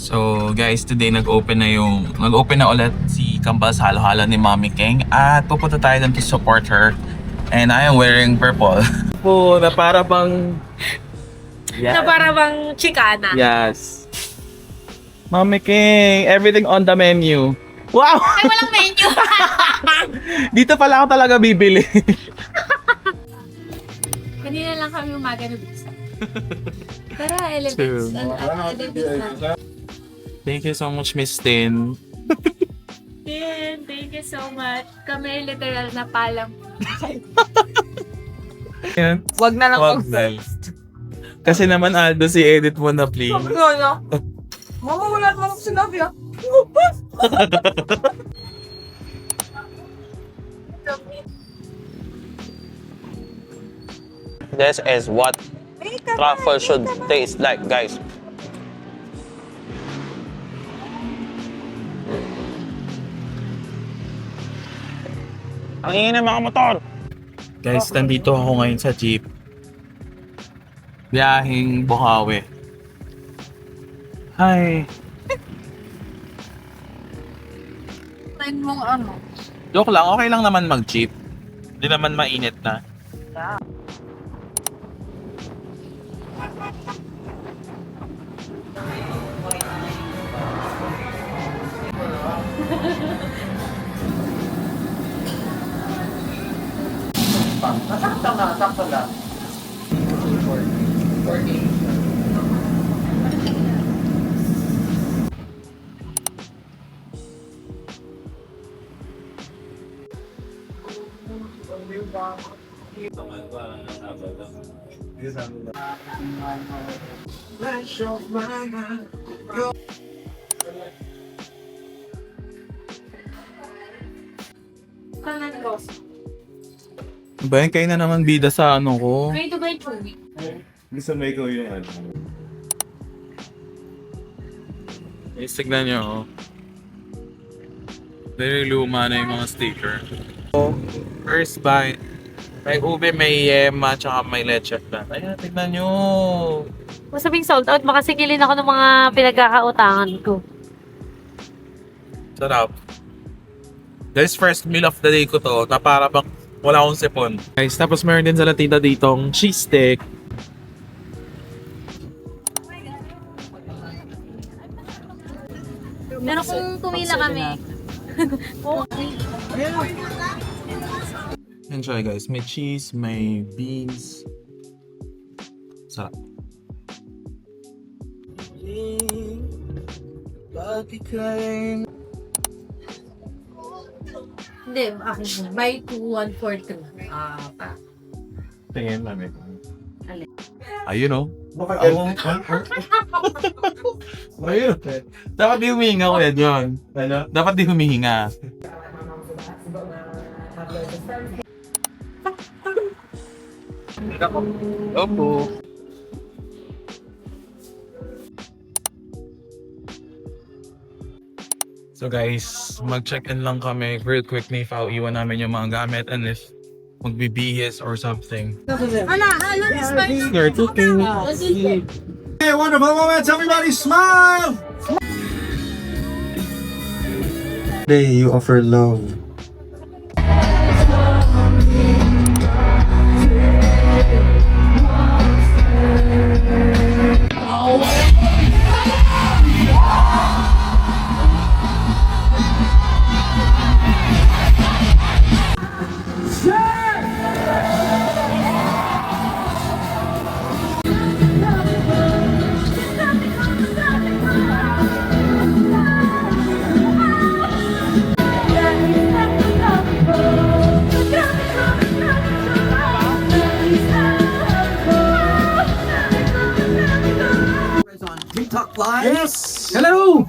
So guys, today nag-open na ulit si Kambal sa halo-halo ni Mommy King at pupunta tayo doon to support her. And I am wearing purple. Po, na para bang... Na para bang chikana. Yes. Mommy King, everything on the menu. Wow! Ay, walang menu. Dito pala ako talaga bibili. Kanina lang kami umaga na bisa. Tara, True. elevates. Thank you so much, Miss Tin. Din, thank you so much. Kami literal na palam. Yan. Wag na lang. Wag na. Kasi naman Aldo, si edit mo na please. No. Mama, wala naman ako sinabi ah. This is what truffle should taste like, guys. Ang ingay ng mga motor! Guys, nandito ako ngayon sa jeep. Biyahing Bukawi. Hi! Tain mong ano. Joke lang, okay lang naman mag-jeep. Hindi naman mainit na. Sakto na. Kanan ko. Bayan kayo na naman bida sa ano ko. Ready to buy chewy. Gusto mo ikaw yung ano? Guys, tignan nyo. Oh. Very luma na yung mga sticker. First bite. May ube, may yema, tsaka may leche flan. Ayan, tignan nyo. Masabing sold out, makasigilin ako ng mga pinagkakautangan ko. Sarap. Guys, first meal of the day ko to, na para bang wala akong sipon. Guys, tapos meron din sa latita ditong cheese stick. Pero kung pumila kami, Enjoy guys. May cheese, may beans. Sarap. hindi, akin mo. Buy 2, 1 for 2. Tingin namin. Ayun oh. Bakit? Ayun. Dapat di humihinga ko yan. Ano? Dapat di humihinga. Opo. So guys, mag-check-in lang kami real quick ni Fao. Iwan namin yung mga gamit and if magbibihis or something. You're cooking. Hey, wonderful moments, everybody smile! Today you offer love. TikTok live. Yes! Hello!